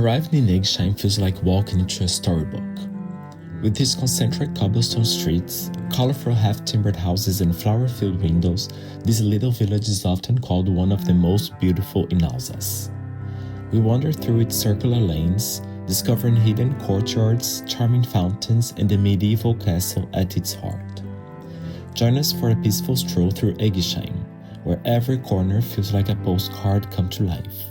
Arriving in Eguisheim feels like walking into a storybook. With its concentric cobblestone streets, colorful half-timbered houses and flower-filled windows, this little village is often called one of the most beautiful in Alsace. We wander through its circular lanes, discovering hidden courtyards, charming fountains, and the medieval castle at its heart. Join us for a peaceful stroll through Eguisheim, where every corner feels like a postcard come to life.